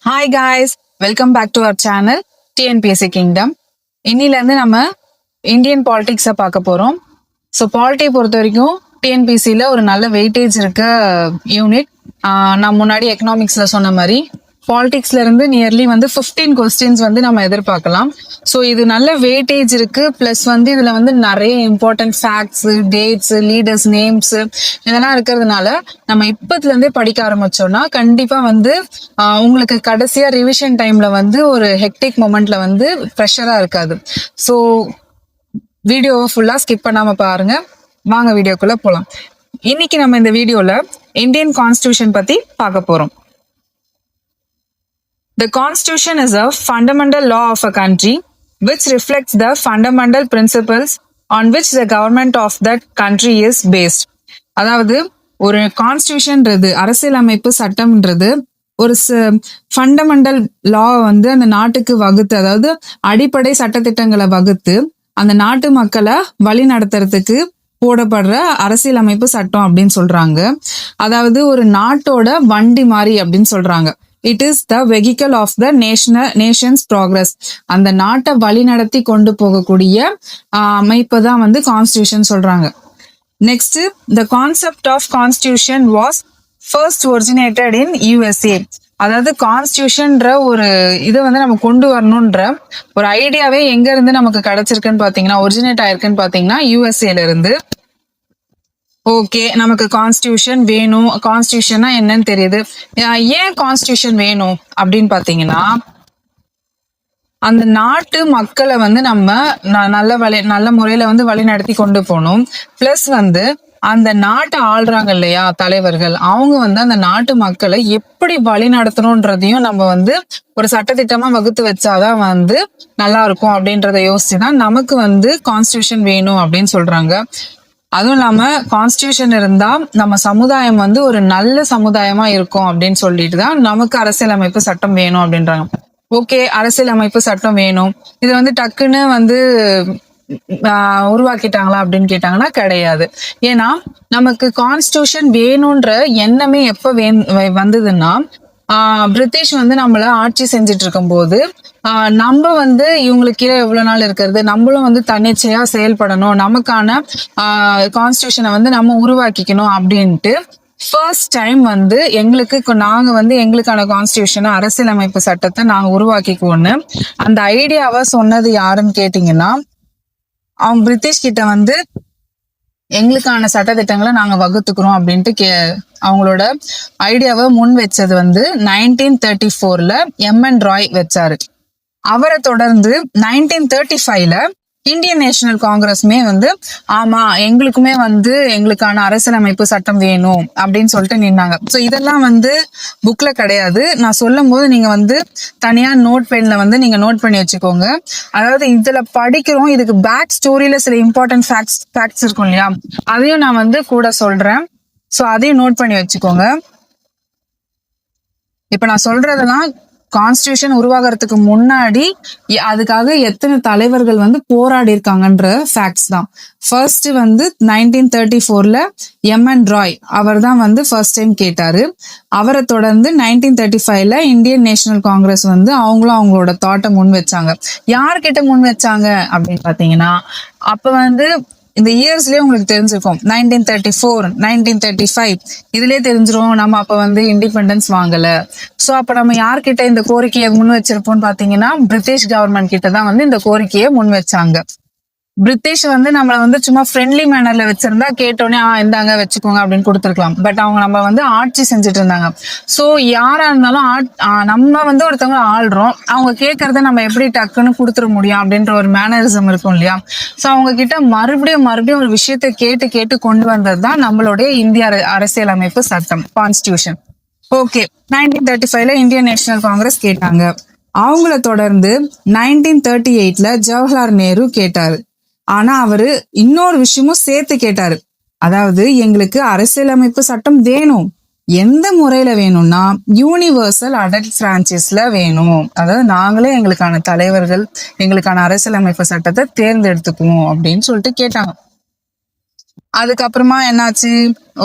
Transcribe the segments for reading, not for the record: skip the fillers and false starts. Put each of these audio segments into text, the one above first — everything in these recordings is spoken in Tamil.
Hi guys, welcome back to our channel TNPSC Kingdom. இன்னிலேருந்து நம்ம இந்தியன் பாலிடிக்ஸை பார்க்க போகிறோம். ஸோ பாலிட்டி பொறுத்த வரைக்கும் டிஎன்பிஎஸ்சியில் ஒரு நல்ல வெயிட்டேஜ் இருக்க யூனிட். நான் முன்னாடி எக்கனாமிக்ஸில் சொன்ன மாதிரி பாலிடிக்ஸ்ல இருந்து நியர்லி 15 கொஸ்டின்ஸ் நம்ம எதிர்பார்க்கலாம். ஸோ இது நல்ல வெயிட்டேஜ் இருக்கு. பிளஸ் இதுல நிறைய important facts, dates, leaders names இதெல்லாம் இருக்கிறதுனால நம்ம இப்பத்துல இருந்தே படிக்க ஆரம்பிச்சோம்னா கண்டிப்பா உங்களுக்கு கடைசியா ரிவிஷன் டைம்ல ஒரு ஹெக்டிக் மொமெண்ட்ல ப்ரெஷரா இருக்காது. ஸோ வீடியோவை ஃபுல்லா ஸ்கிப் பண்ணாம பாருங்க. வாங்க வீடியோக்குள்ள போலாம். இன்னைக்கு நம்ம இந்த வீடியோல இந்தியன் கான்ஸ்டிடியூஷன் பத்தி பார்க்க போறோம். The Constitution is a fundamental law of a country which reflects the fundamental principles on which the government of that country is based. அதாவது ஒரு கான்ஸ்டிடியூஷன்ன்றது அரசியலமைப்பு சட்டம்ன்றது ஒரு ஃபண்டமெண்டல் லா அந்த நாட்டுக்கு வகுத்து, அதாவது அடிப்படை சட்டத்திட்டங்களை வகுத்து அந்த நாட்டு மக்களை வழி நடத்துறதுக்கு போடப்படுற அரசியலமைப்பு சட்டம் அப்படின்னு சொல்றாங்க. அதாவது ஒரு நாட்டோட வண்டி மாதிரி அப்படின்னு சொல்றாங்க. It is the vehicle of the nation's progress. அந்த நாட்டை வழி நடத்தி கொண்டு போகக்கூடிய அமைப்பு தான் கான்ஸ்டிடியூஷன் சொல்றாங்க. Next, the concept of constitution was first originated in USA. அதாவது கான்ஸ்டிடியூஷன்ற ஒரு இதை நம்ம கொண்டு வரணும்ன்ற ஒரு ஐடியாவே எங்க இருந்து நமக்கு கிடைச்சிருக்குன்னு பாத்தீங்கன்னா, ஒரிஜினேட் ஆயிருக்குன்னு பாத்தீங்கன்னா யூஎஸ்ஏல இருந்து. ஓகே, நமக்கு கான்ஸ்டிடியூஷன் வேணும். கான்ஸ்டிடியூஷன்னா என்னன்னு தெரியுது. ஏன் கான்ஸ்டிடியூஷன் வேணும் அப்படின்னு பாத்தீங்கன்னா, அந்த நாட்டு மக்களை நம்ம நல்ல முறையில வழி நடத்தி கொண்டு போகணும். பிளஸ் அந்த நாட்டை ஆள்றாங்க இல்லையா தலைவர்கள், அவங்க அந்த நாட்டு மக்களை எப்படி வழி நடத்தணும்ன்றதையும் நம்ம ஒரு சட்டத்திட்டமா வகுத்து வச்சாதான் நல்லா இருக்கும் அப்படின்றத யோசிச்சுதான் நமக்கு கான்ஸ்டிடியூஷன் வேணும் அப்படின்னு சொல்றாங்க. அதுவும் இல்லாம கான்ஸ்டிடியூஷன் இருந்தா நம்ம சமுதாயம் ஒரு நல்ல சமுதாயமா இருக்கும் அப்படின்னு சொல்லிட்டு தான் நமக்கு அரசியலமைப்பு சட்டம் வேணும் அப்படின்றாங்க. ஓகே, அரசியலமைப்பு சட்டம் வேணும். இது டக்குன்னு உருவாக்கிட்டாங்களா அப்படின்னு கேட்டாங்கன்னா கிடையாது. ஏன்னா நமக்கு கான்ஸ்டிடியூஷன் வேணும்ன்ற எண்ணமே எப்ப வந்ததுன்னா, பிரிட்டிஷ் நம்மள ஆட்சி செஞ்சுட்டு இருக்கும் போது நம்ம இவங்களுக்கு கீழே எவ்வளவு நாள் இருக்கிறது, நம்மளும் தன்னிச்சையா செயல்படணும், நமக்கான கான்ஸ்டிடியூஷனை நம்ம உருவாக்கிக்கணும் அப்படின்ட்டு ஃபர்ஸ்ட் டைம் எங்களுக்கு நாங்க எங்களுக்கான கான்ஸ்டிடியூஷனை அரசியலமைப்பு சட்டத்தை நாங்க உருவாக்கிக்குவோன்னு அந்த ஐடியாவை சொன்னது யாருன்னு கேட்டீங்கன்னா, அவங்க பிரிட்டிஷ் கிட்ட எங்களுக்கான சட்டத்திட்டங்களை நாங்க வகுத்துக்கிறோம் அப்படின்ட்டு அவங்களோட ஐடியாவை முன் வச்சது 1934 எம்என் ராய் வச்சாரு. அவரை தொடர்ந்து 1935 இந்தியன் நேஷனல் காங்கிரஸ்மே ஆமா எங்களுக்குமே எங்களுக்கான அரசியலமைப்பு சட்டம் வேணும் அப்படின்னு சொல்லிட்டு நின்னாங்க. ஸோ இதெல்லாம் புக்ல கிடையாது. நான் சொல்லும் போது நீங்க தனியா நோட் பென்ல நீங்க நோட் பண்ணி வச்சுக்கோங்க. அதாவது இதுல படிக்கிறோம், இதுக்கு பேக் ஸ்டோரியில சில இம்பார்ட்டன்ட் ஃபேக்ட்ஸ் இருக்கும் இல்லையா, அதையும் நான் கூட சொல்றேன். ஸோ அதையும் நோட் பண்ணி வச்சுக்கோங்க. இப்ப நான் சொல்றதெல்லாம் கான்ஸ்டிடியூஷன் உருவாகிறதுக்கு முன்னாடி அதுக்காக எத்தனை தலைவர்கள் போராடி இருக்காங்கன்ற ஃபேக்ட்ஸ் தான். ஃபர்ஸ்ட் 1934 எம்என் ராய் அவர் தான் ஃபர்ஸ்ட் டைம் கேட்டாரு. அவரை தொடர்ந்து 1935 இந்தியன் நேஷனல் காங்கிரஸ் அவங்களும் அவங்களோட தாட்டை முன் வச்சாங்க. யார்கிட்ட முன் வச்சாங்க அப்படின்னு பாத்தீங்கன்னா, அப்ப இந்த இயர்ஸ்லயே உங்களுக்கு தெரிஞ்சிருக்கும். 1934, 1935 இதுலயே தெரிஞ்சிரும் நம்ம அப்ப இண்டிபெண்டன்ஸ் வாங்கல. சோ அப்ப நம்ம யார்கிட்ட இந்த கோரிக்கையை முன் வச்சிருப்போம்னு பாத்தீங்கன்னா, பிரிட்டிஷ் கவர்மெண்ட் கிட்ட தான் இந்த கோரிக்கையை முன் வச்சாங்க. பிரிட்டிஷ் நம்மள சும்மா ஃப்ரெண்ட்லி மேனர்ல வச்சிருந்தா கேட்டோன்னே இந்தாங்க வச்சுக்கோங்க அப்படின்னு கொடுத்துருக்கலாம். பட் அவங்க நம்ம ஆட்சி செஞ்சுட்டு இருந்தாங்க. சோ யாரா இருந்தாலும் நம்ம ஒருத்தவங்க ஆள்றோம், அவங்க கேட்கறத நம்ம எப்படி டக்குன்னு கொடுத்துட முடியும் அப்படின்ற ஒரு மேனரிசம் இருக்கும் இல்லையா. சோ அவங்க கிட்ட மறுபடியும் ஒரு விஷயத்த கேட்டு கொண்டு வந்ததுதான் நம்மளுடைய இந்திய அரசியலமைப்பு சட்டம், constitution. Okay, 1935 Indian national Congress கேட்டாங்க. அவங்கள தொடர்ந்து 1938 ஜவஹர்லால் நேரு கேட்டாரு. ஆனா அவரு இன்னொரு விஷயமும் சேர்த்து கேட்டாரு. அதாவது எங்களுக்கு அரசியலமைப்பு சட்டம் வேணும், எந்த முறையில வேணும்னா யூனிவர்சல் அடல்ட் பிரான்ச்சைஸ்ல வேணும். அதாவது நாங்களே எங்களுக்கான தலைவர்கள், எங்களுக்கான அரசியலமைப்பு சட்டத்தை தேர்ந்தெடுத்துக்குவோம் அப்படின்னு சொல்லிட்டு கேட்டாங்க. அதுக்கப்புறமா என்னாச்சு?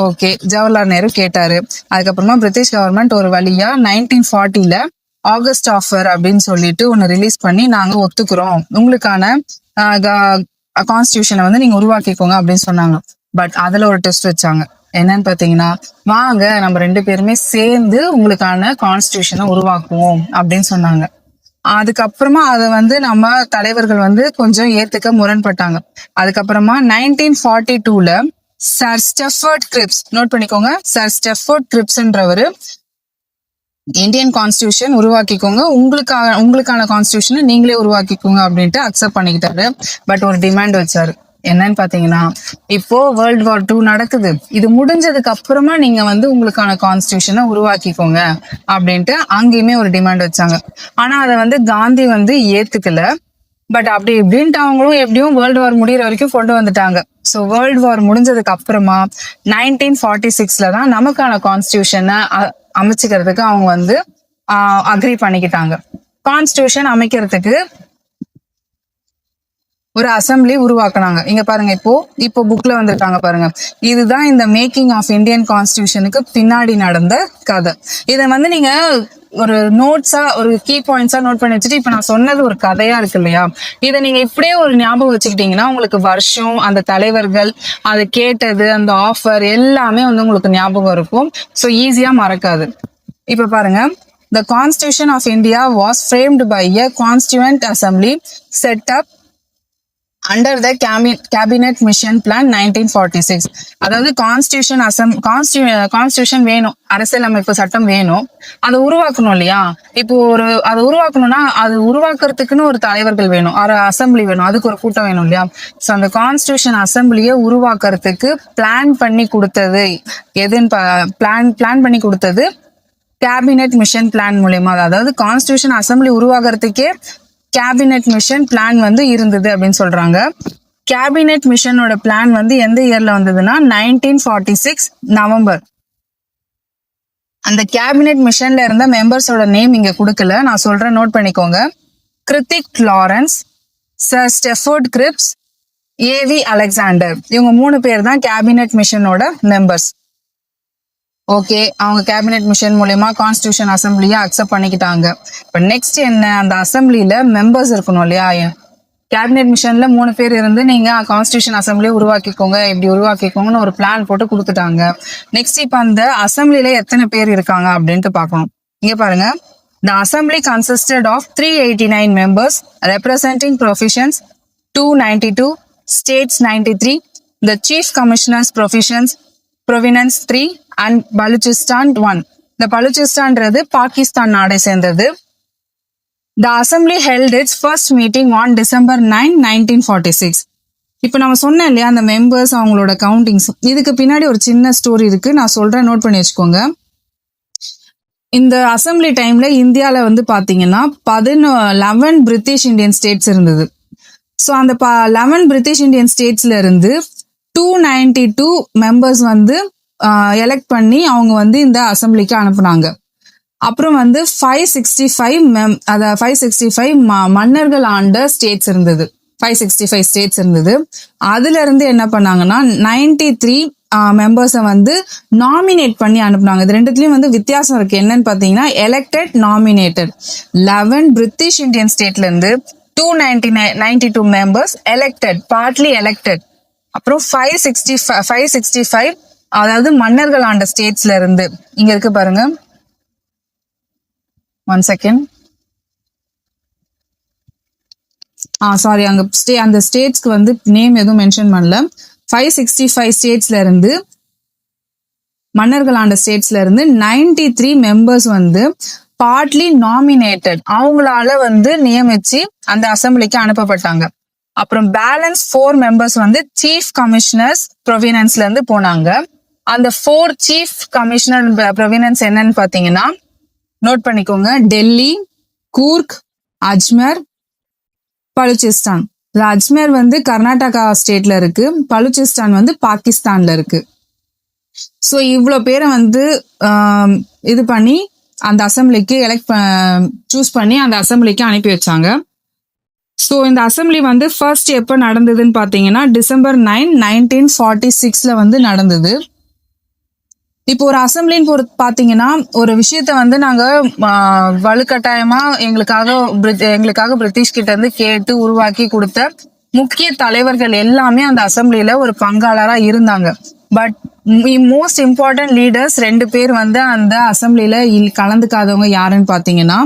ஓகே, ஜவஹர்லால் நேரு கேட்டாரு. அதுக்கப்புறமா பிரிட்டிஷ் கவர்மெண்ட் ஒரு வழியா 1940 ஆகஸ்ட் ஆஃபர் அப்படின்னு சொல்லிட்டு ஒன்னு ரிலீஸ் பண்ணி நாங்க ஒத்துக்கிறோம், உங்களுக்கான கான்ஸ்டியூஷனை வந்து நீங்க உருவாக்கிக்கோங்க அப்படின்னு சொன்னாங்க. பட் அதுல ஒரு டெஸ்ட் வச்சாங்க. என்னன்னு பாத்தீங்கன்னா, வாங்க நம்ம 2 பேருமே சேர்ந்து உங்களுக்கான கான்ஸ்டியூஷனை உருவாக்குவோம் அப்படின்னு சொன்னாங்க. அதுக்கப்புறமா அதை வந்து நம்ம தலைவர்கள் வந்து கொஞ்சம் ஏத்துக்க முரண்பட்டாங்க. அதுக்கப்புறமா 1942ல சர் ஸ்டெஃபர்ட் கிரிப்ஸ், நோட் பண்ணிக்கோங்க, சர் ஸ்டெஃபர்ட் கிரிப்ஸ்ன்றவரு இந்தியன் கான்ஸ்டியூஷன் உருவாக்கிக்கோங்க, உங்களுக்கான கான்ஸ்டியூஷனை நீங்களே உருவாக்கிக்கோங்க அப்படின்ட்டு அக்செப்ட் பண்ணிக்கிட்டாரு. பட் ஒரு டிமாண்ட் வச்சாரு. என்னன்னு பாத்தீங்கன்னா, இப்போ வேர்ல்ட் வார் 2 நடக்குது, இது முடிஞ்சதுக்கு அப்புறமா நீங்க வந்து உங்களுக்கான கான்ஸ்டியூஷனை உருவாக்கிக்கோங்க அப்படின்ட்டு அங்கேயுமே ஒரு டிமாண்ட் வச்சாங்க. ஆனா அதை வந்து காந்தி வந்து ஏத்துக்கல. பட் அப்படி இப்படின்ட்டு அவங்களும் எப்படியும் வேர்ல்டு வார் முடிகிற வரைக்கும் கொண்டு வந்துட்டாங்க. ஸோ வேர்ல்டு வார் முடிஞ்சதுக்கு அப்புறமா 1946ல தான் நமக்கான கான்ஸ்டியூஷனை அமைச்சுக்கிறதுக்கு அவங்க வந்து அக்ரி பண்ணிக்கிட்டாங்க. கான்ஸ்டியூஷன் அமைக்கிறதுக்கு ஒரு அசம்பிளி உருவாக்குனாங்க. இங்க பாருங்க, இப்போ புக்ல வந்திருக்காங்க பாருங்க. இதுதான் இந்த மேக்கிங் ஆஃப் இந்தியன் கான்ஸ்டியூஷனுக்கு பின்னாடி நடந்த கதை. இதை வந்து நீங்க ஒரு நோட்ஸா, ஒரு கீ பாயிண்ட்ஸா நோட் பண்ணி வச்சுட்டு, இப்ப நான் சொன்னது ஒரு கதையா இருக்கு இல்லையா, இதை நீங்க இப்படியே ஒரு ஞாபகம் வச்சுக்கிட்டீங்கன்னா உங்களுக்கு வருஷம், அந்த தலைவர்கள், அது கேட்டது, அந்த ஆஃபர் எல்லாமே வந்து உங்களுக்கு ஞாபகம் இருக்கும். ஸோ ஈஸியா மறக்காது. இப்ப பாருங்க, the Constitution of India was framed by a constituent assembly set up under the cabinet mission plan 1946. அதாவது கான்ஸ்டியூஷன் வேணும், அரசியலமைப்பு சட்டம் வேணும், அதை உருவாக்கணும் இல்லையா. இப்போ அதை உருவாக்கணும்னா அது உருவாக்குறதுக்குன்னு ஒரு தலைவர்கள் வேணும், அசம்பிளி வேணும், அதுக்கு ஒரு கூட்டம் வேணும் இல்லையா. ஸோ அந்த கான்ஸ்டியூஷன் அசம்பிளியை உருவாக்குறதுக்கு பிளான் பண்ணி கொடுத்தது பிளான் பண்ணி கொடுத்தது கேபினெட் மிஷன் பிளான் மூலயமா. அதாவது கான்ஸ்டியூஷன் அசம்பிளி உருவாக்குறதுக்கே கேபினெட் மிஷன் பிளான் வந்து இருந்தது அப்படின்னு சொல்றாங்க. கேபினெட் மிஷனோட பிளான் வந்து எந்த இயர்ல வந்ததுன்னா 1946 நவம்பர். அந்த கேபினெட் மிஷன்ல இருந்த மெம்பர்ஸோட நேம் இங்க கொடுக்கல, நான் சொல்றேன், நோட் பண்ணிக்கோங்க. Hrithik Lawrence, sir ஸ்டெஃபர்ட் grips, AV Alexander, இவங்க 3 பேர் தான் கேபினெட் மிஷனோட மெம்பர்ஸ். ஓகே, அவங்க கேபினெட் மிஷன் மூலயமா கான்ஸ்டியூஷன் அசம்பிளியை அக்செப்ட் பண்ணிக்கிட்டாங்க. இப்போ நெக்ஸ்ட் என்ன, அந்த அசம்பிளியில மெம்பர்ஸ் இருக்கணும் இல்லையா. கேபினெட் மிஷன்ல 3 பேர் இருந்து நீங்க கான்ஸ்டியூஷன் அசம்பிளியை உருவாக்கிக்கோங்க, இப்படி உருவாக்கிக்கோங்கன்னு ஒரு பிளான் போட்டு கொடுத்துட்டாங்க. நெக்ஸ்ட் இப்போ அந்த அசம்பிளியில எத்தனை பேர் இருக்காங்க அப்படின்ட்டு பார்க்கணும். இங்க பாருங்க, the assembly consisted of 389 members representing provisions 292, states 93, the chief commissioners province 3 and Baluchistan 1. The Baluchistanன்றது Pakistan நாடை சேர்ந்தது. The assembly held its first meeting on December 9, 1946. இப்போ நம்ம சொன்னேன் இல்லையா அந்த மெம்பர்ஸ், அவங்களோட கவுண்டிங்ஸ், இதுக்கு பின்னாடி ஒரு சின்ன ஸ்டோரி இருக்கு, நான் சொல்றேன், நோட் பண்ணி வச்சுக்கோங்க. இந்த அசம்பிளி டைம்ல இந்தியாவில் வந்து பாத்தீங்கன்னா 11 பிரிட்டிஷ் இந்தியன் ஸ்டேட்ஸ் இருந்தது. ஸோ அந்த 11 பிரிட்டிஷ் இந்தியன் ஸ்டேட்ஸ்ல இருந்து 292 மெம்பர்ஸ் வந்து எலெக்ட் பண்ணி அவங்க வந்து இந்த அசம்பிளிக்கு அனுப்புனாங்க. அப்புறம் வந்து 565 மன்னர்கள் ஆண்ட ஸ்டேட்ஸ் இருந்தது, 565 ஸ்டேட்ஸ் இருந்தது. அதுல இருந்து என்ன பண்ணாங்கன்னா 93 மெம்பர்ஸை வந்து நாமினேட் பண்ணி அனுப்புனாங்க. இது ரெண்டுத்துலயும் வந்து வித்தியாசம் இருக்கு. என்னன்னு பாத்தீங்கன்னா எலெக்டட், நாமினேட்டட். 11 பிரிட்டிஷ் இந்தியன் ஸ்டேட்ல இருந்து 292 மெம்பர்ஸ் எலெக்டட், பார்ட்லி எலெக்டட். அப்புறம் 565 அதாவது மன்னர்கள் ஆண்ட ஸ்டேட்ஸ்ல இருந்து, இங்க இருக்கு பாருங்க, 1 செகண்ட், சாரி, அந்த ஸ்டேட்ஸ்க்கு வந்து நேம் எதுவும் மென்ஷன் பண்ணல. 565 ஸ்டேட்ஸ்ல இருந்து, மன்னர்கள் ஆண்ட ஸ்டேட்ஸ்ல இருந்து 93 மெம்பர்ஸ் வந்து பார்ட்லி நாமினேட்டட், அவங்களால வந்து நியமிச்சு அந்த அசம்பிளிக்கு அனுப்பப்பட்டாங்க. அப்புறம் பேலன்ஸ் 4 மெம்பர்ஸ் வந்து சீஃப் கமிஷனர்ஸ் ப்ரொவினன்ஸ்ல இருந்து போனாங்க. அந்த 4 சீஃப் கமிஷனர் ப்ரொவினன்ஸ் என்னன்னு பாத்தீங்கன்னா, நோட் பண்ணிக்கோங்க, டெல்லி, கூர்க், அஜ்மர், பலுச்சிஸ்தான். அஜ்மர் வந்து கர்நாடகா ஸ்டேட்ல இருக்கு, பலுச்சிஸ்தான் வந்து பாகிஸ்தான்ல இருக்கு. ஸோ இவ்வளோ பேரை வந்து இது பண்ணி அந்த அசம்பிளிக்கு சூஸ் பண்ணி அந்த அசம்பிளிக்கு அனுப்பி வச்சாங்க. ஸோ இந்த அசம்பிளி வந்து ஃபர்ஸ்ட் எப்போ நடந்ததுன்னு பார்த்தீங்கன்னா December 9, 1946 வந்து நடந்தது. இப்போ ஒரு அசம்பிளின்னு பொறுத்து பாத்தீங்கன்னா ஒரு விஷயத்த வந்து நாங்க வலுக்கட்டாயமா எங்களுக்காக பிரிட்டிஷ் கிட்ட இருந்து கேட்டு உருவாக்கி கொடுத்த முக்கிய தலைவர்கள் எல்லாமே அந்த அசம்பிளில ஒரு பங்காளரா இருந்தாங்க. பட் மோஸ்ட் இம்பார்ட்டன்ட் லீடர்ஸ் 2 பேர் வந்து அந்த அசம்பிளில கலந்துக்காதவங்க யாருன்னு பாத்தீங்கன்னா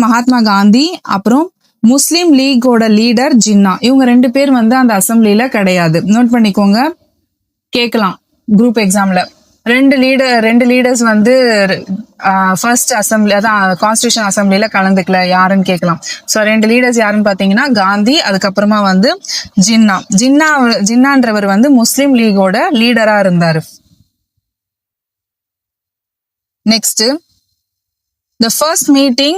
மகாத்மா காந்தி, அப்புறம் முஸ்லிம் லீகோட லீடர் ஜின்னா. இவங்க 2 பேர் வந்து அந்த அசம்பிளில கிடையாது. நோட் பண்ணிக்கோங்க, கேட்கலாம் குரூப் எக்ஸாம்ல. ரெண்டு லீடர்ஸ் வந்து ஃபர்ஸ்ட் அசம்பிளி, அதான் கான்ஸ்டியூஷன் அசம்பிளில கலந்துக்கல, யாருன்னு கேட்கலாம். ஸோ 2 லீடர்ஸ் யாருன்னு பாத்தீங்கன்னா காந்தி, அதுக்கப்புறமா வந்து ஜின்னான்றவர் வந்து முஸ்லிம் லீகோட லீடரா இருந்தாரு. Next, the first meeting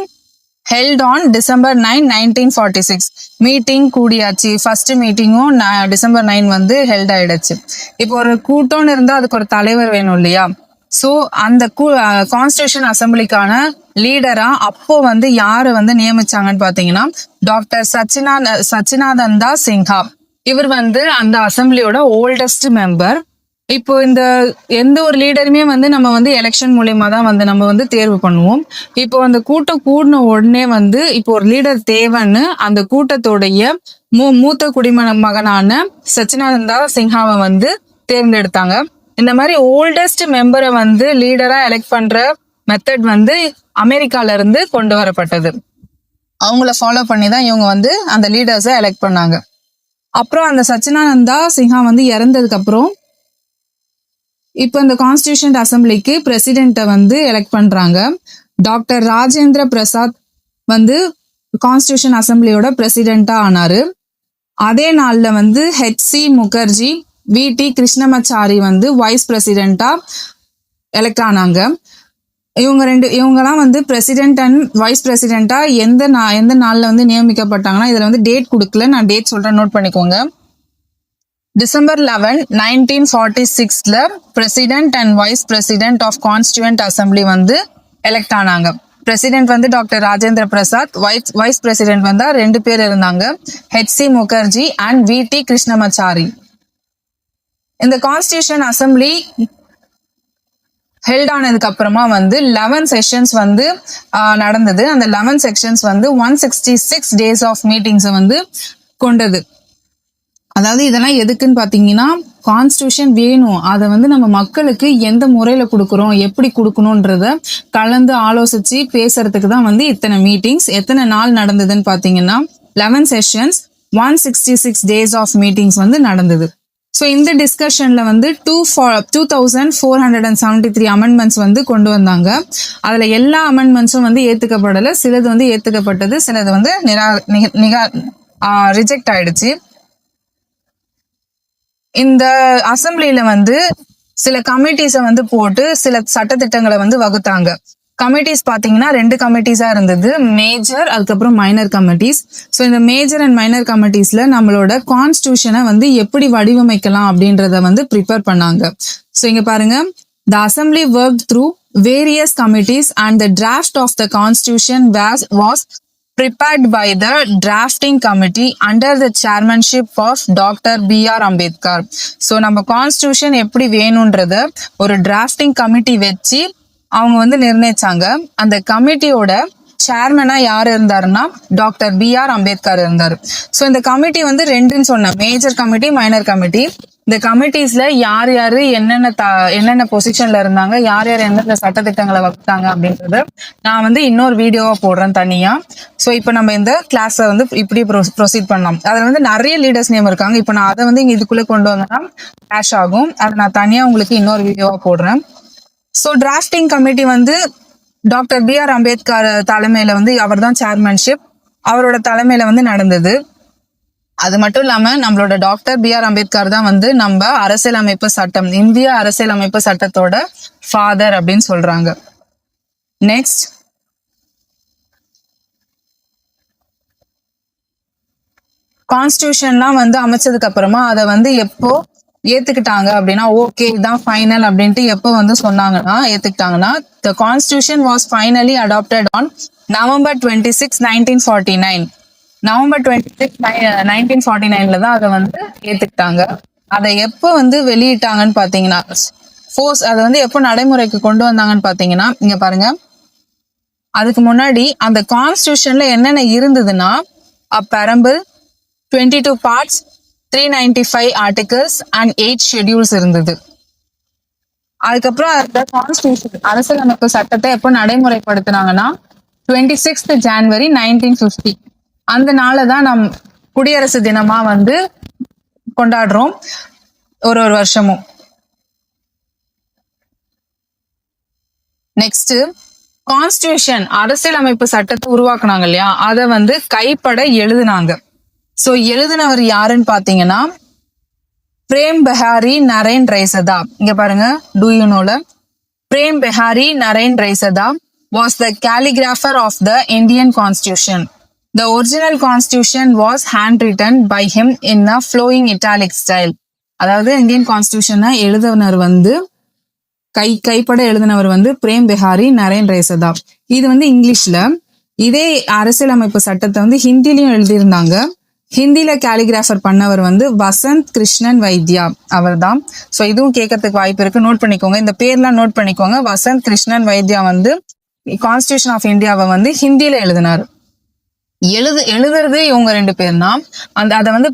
held on December 9, 1946. Meeting கூடியாச்சு. ஃபர்ஸ்ட் மீட்டிங்கும் டிசம்பர் 9 வந்து ஹெல்ட் ஆயிடுச்சு. இப்போ ஒரு கூட்டம்னு இருந்தா அதுக்கு ஒரு தலைவர் வேணும் இல்லையா? ஸோ அந்த கான்ஸ்டியூஷன் அசம்பிளிக்கான லீடரா அப்போ வந்து யாரை வந்து நியமிச்சாங்கன்னு பாத்தீங்கன்னா டாக்டர் சச்சினானந்தா சின்ஹா. இவர் வந்து அந்த அசம்பிளியோட ஓல்டஸ்ட் மெம்பர். இப்போ இந்த எந்த ஒரு லீடருமே வந்து நம்ம வந்து எலெக்ஷன் மூலியமா தான் வந்து நம்ம வந்து தேர்வு பண்ணுவோம். இப்போ அந்த கூட்டம் கூடின உடனே வந்து இப்போ ஒரு லீடர் தேவைன்னு அந்த கூட்டத்தோடைய மூத்த மகனான சச்சினானந்தா சின்ஹாவை வந்து தேர்ந்தெடுத்தாங்க. இந்த மாதிரி ஓல்டஸ்ட் மெம்பரை வந்து லீடரா எலெக்ட் பண்ற மெத்தட் வந்து அமெரிக்கால இருந்து கொண்டு வரப்பட்டது. அவங்கள ஃபாலோ பண்ணி தான் இவங்க வந்து அந்த லீடர்ஸை எலெக்ட் பண்ணாங்க. அப்புறம் அந்த சச்சினானந்தா சின்ஹா வந்து இறந்ததுக்கு அப்புறம் இப்போ இந்த கான்ஸ்டியூஷன் அசம்பிளிக்கு பிரசிடென்ட்டை வந்து எலெக்ட் பண்றாங்க. டாக்டர் ராஜேந்திர பிரசாத் வந்து கான்ஸ்டியூஷன் அசம்பிளியோட பிரசிடென்ட்டா ஆனாரு. அதே நாள்ல வந்து HC முகர்ஜி, VT கிருஷ்ணமாச்சாரி வந்து வைஸ் பிரசிடென்ட்டா எலெக்ட் ஆனாங்க. இவங்கெல்லாம் வந்து பிரசிடென்ட் அண்ட் வைஸ் பிரசிடென்ட்டா எந்த நாள்ல வந்து நியமிக்கப்பட்டாங்கன்னா, இதுல வந்து டேட் கொடுக்கல, நான் டேட் சொல்றேன், நோட் பண்ணிக்கோங்க. December 11, 1946ல president and vice president of constituent assembly வந்து எலெக்ட் ஆனாங்க. பிரசிடென்ட் வந்து doctor Rajendra Prasad, vice president வந்து 2 பேர் இருந்தாங்க, HC Mukherjee and VT Krishnamachari. இந்த கான்ஸ்டியூஷன் அசம்பிளி ஹெல்ட் ஆனதுக்கு அப்புறமா வந்து 11 செஷன்ஸ் வந்து நடந்தது. அந்த 11 செஷன்ஸ் வந்து 166 டேஸ் ஆஃப் மீட்டிங்ஸ் வந்து கொண்டது. அதாவது இதெல்லாம் எதுக்குன்னு பாத்தீங்கன்னா, கான்ஸ்டியூஷன் வேணும், அதை வந்து நம்ம மக்களுக்கு எந்த முறையில கொடுக்குறோம், எப்படி கொடுக்கணும்ன்றத கலந்து ஆலோசிச்சு பேசுறதுக்கு தான் வந்து இத்தனை மீட்டிங்ஸ். எத்தனை நாள் நடந்ததுன்னு பாத்தீங்கன்னா 11 செஷன்ஸ், 166 டேஸ் ஆஃப் மீட்டிங்ஸ் வந்து நடந்தது. ஸோ இந்த டிஸ்கஷன்ல வந்து 2473 அமெண்ட்மெண்ட்ஸ் வந்து கொண்டு வந்தாங்க. அதுல எல்லா அமெண்ட்மெண்ட்ஸும் வந்து ஏத்துக்கப்படல, சிலது வந்து ஏத்துக்கப்பட்டது, சிலது வந்து ரிஜெக்ட் ஆயிடுச்சு. இந்த அசம்பிளில வந்து சில கமிட்டிஸை வந்து போட்டு சில சட்டத்திட்டங்களை வந்து வகுத்தாங்க. கமிட்டிஸ் பாத்தீங்கன்னா 2 கமிட்டிஸா இருந்தது, மேஜர் அதுக்கப்புறம் மைனர் கமிட்டிஸ். ஸோ இந்த மேஜர் அண்ட் மைனர் கமிட்டிஸ்ல நம்மளோட கான்ஸ்டியூஷனை வந்து எப்படி வடிவமைக்கலாம் அப்படின்றத வந்து ப்ரிப்பேர் பண்ணாங்க. ஸோ இங்க பாருங்க, the assembly work through various committees and the draft of the constitution was prepared by the drafting committee under the chairmanship of Dr. B.R. Ambedkar. So நம்ம கான்ஸ்டியூஷன் எப்படி வேணும்ன்றத ஒரு டிராஃப்டிங் கமிட்டி வச்சு அவங்க வந்து நிர்ணயிச்சாங்க. அந்த கமிட்டியோட சேர்மனா யார் இருந்தாருன்னா டாக்டர் B.R. அம்பேத்கர் இருந்தாரு. ஸோ இந்த கமிட்டி வந்து 2ன்னு சொன்னேன், மேஜர் கமிட்டி, மைனர் கமிட்டி. இந்த கமிட்டிஸ்ல யார் யாரு என்னென்ன பொசிஷன்ல இருந்தாங்க, யார் யார் எந்தெந்த சட்டத்திட்டங்களை வகுத்தாங்க அப்படின்றத நான் வந்து இன்னொரு வீடியோவா போடுறேன் தனியா. ஸோ இப்போ நம்ம இந்த கிளாஸை வந்து இப்படி ப்ரொசீட் பண்ணலாம். அதுல வந்து நிறைய லீடர்ஸ் நேம் இருக்காங்க. இப்போ நான் அதை வந்து இங்க இதுக்குள்ள கொண்டு வந்தேன்னா கிளாஷ் ஆகும். அதை நான் தனியா உங்களுக்கு இன்னொரு வீடியோவா போடுறேன். ஸோ டிராஃப்டிங் கமிட்டி வந்து டாக்டர் B.R. அம்பேத்கர் தலைமையில வந்து அவர் தான் சேர்மன்ஷிப், அவரோட தலைமையில வந்து நடந்தது. அது மட்டும் இல்லாம நம்மளோட டாக்டர் B.R. அம்பேத்கர் தான் வந்து நம்ம அரசியலமைப்பு சட்டம், இந்திய அரசியலமைப்பு சட்டத்தோட ஃபாதர் அப்படின்னு சொல்றாங்க. நெக்ஸ்ட், கான்ஸ்டியூஷன்லாம் வந்து அமைச்சதுக்கு அப்புறமா அதை வந்து எப்போ ஏத்துக்கிட்டாங்க அப்படின்னா, ஓகே இதான் ஃபைனல் அப்படின்ட்டு எப்போ வந்து சொன்னாங்கன்னா ஏத்துக்கிட்டாங்கன்னா, the constitution was finally adopted on November 26, 1949. November 26, 1949ல தான் அதை வந்து ஏத்துக்கிட்டாங்க. அதை எப்போ வந்து வெளியிட்டாங்கன்னு பாத்தீங்கன்னா, ஃபோர்ஸ் அதை வந்து எப்போ நடைமுறைக்கு கொண்டு வந்தாங்கன்னு பாத்தீங்கன்னா, இங்க பாருங்க, அதுக்கு முன்னாடி அந்த கான்ஸ்டியூஷன்ல என்னென்ன இருந்ததுன்னா, பெரம்பிள், 22 பார்ட்ஸ், 395 ஆர்டிகல்ஸ் அண்ட் 8 ஷெட்யூல்ஸ் இருந்தது. அதுக்கப்புறம் அந்த கான்ஸ்டியூஷன் அரசியலமைப்பு சட்டத்தை எப்போ நடைமுறைப்படுத்தினாங்கன்னா 26th January 1950. அந்த நாளை தான் நம் குடியரசு தினமா வந்து கொண்டாடுறோம் ஒரு ஒரு வருஷமும். நெக்ஸ்ட், கான்ஸ்டியூஷன் அரசியலமைப்பு சட்டத்தை உருவாக்குனாங்க இல்லையா, அதை வந்து கைப்பட எழுதுனாங்க. சோ எழுதினவர் யாருன்னு பாத்தீங்கன்னா பிரேம் பெஹாரி நரேன் ரைசதா. இங்க பாருங்க, டூ யூ நோல Prem Behari Narain Raizada was the calligrapher of the Indian Constitution. The original Constitution was handwritten by him in a flowing italic style. அதாவது இந்தியன் கான்ஸ்டியூஷனை எழுதினவர் வந்து கைப்பட எழுதினவர் வந்து பிரேம் பெஹாரி நரேன் ரைசதா. இது வந்து இங்கிலீஷ்ல. இதே அரசியலமைப்பு சட்டத்தை வந்து ஹிந்திலையும் எழுதியிருந்தாங்க. ஹிந்தில கேலிகிராஃபர் பண்ணவர் வந்து வசந்த் கிருஷ்ணன் வைத்யா அவர் தான். ஸோ இதுவும் கேட்கறதுக்கு வாய்ப்பு இருக்கு, நோட் பண்ணிக்கோங்க. இந்த பேர்லாம் நோட் பண்ணிக்கோங்க. வசந்த் கிருஷ்ணன் வைத்யா வந்து கான்ஸ்டியூஷன் ஆஃப் இந்தியாவை வந்து ஹிந்தியில எழுதினாரு. எழுதுறது இவங்க ரெண்டு பேர்னா, அதை வந்து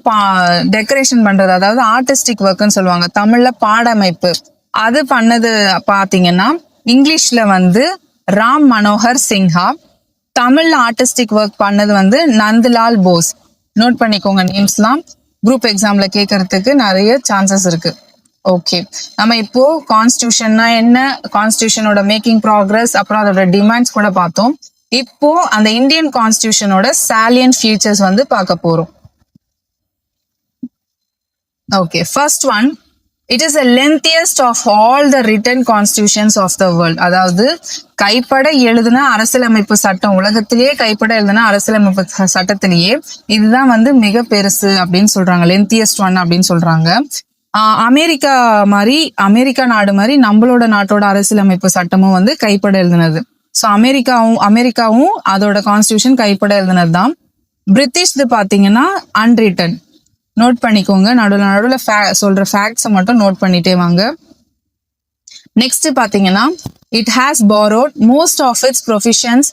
டெக்கரேஷன் பண்றது, அதாவது ஆர்டிஸ்டிக் ஒர்க்னு சொல்லுவாங்க, தமிழ்ல பாடமைப்பு, அது பண்ணது பாத்தீங்கன்னா இங்கிலீஷ்ல வந்து ராம் மனோகர் சின்ஹா, தமிழ்ல ஆர்டிஸ்டிக் ஒர்க் பண்ணது வந்து நந்த்லால் போஸ். நோட் பண்ணிக்கோங்க நேம்ஸ்லாம், குரூப் எக்ஸாம்ல கேட்கறதுக்கு நிறைய சான்சஸ் இருக்கு. ஓகே, நம்ம இப்போ கான்ஸ்டியூஷன்னா என்ன, கான்ஸ்டியூஷனோட மேக்கிங் ப்ராக்ரஸ், அப்புறம் அதோட டிமாண்ட்ஸ் கூட பார்த்தோம். இப்போ அந்த இந்தியன் கான்ஸ்டியூஷனோட சாலியன்ட் ஃபீச்சர்ஸ் வந்து பார்க்க போறோம். Okay, first one, it is the lengthiest of all the written constitutions of the world. அதாவது கைப்பட எழுதின அரசியலமைப்பு சட்டம், உலகத்திலேயே கைப்பட எழுதின அரசியலமைப்பு சட்டத்திலேயே இதுதான் வந்து மிக பெருசு அப்படின்னு சொல்றாங்க, லென்த்தியஸ்ட் ஒன் அப்படின்னு சொல்றாங்க. அமெரிக்கா மாதிரி, அமெரிக்கா நாடு மாதிரி நம்மளோட நாட்டோட அரசியலமைப்பு சட்டமும் வந்து கைப்பட எழுதினது. ஸோ அமெரிக்காவும் அதோட கான்ஸ்டியூஷன் கைப்பட எழுதினது தான். பிரிட்டிஷ் பாத்தீங்கன்னா அன்ரிட்டன். நோட் பண்ணிக்கோங்க, நடுவில் சொல்ற ஃபேக்ட்ஸை மட்டும் நோட் பண்ணிட்டே வாங்க. நெக்ஸ்ட் பாத்தீங்கன்னா, it has borrowed most of its provisions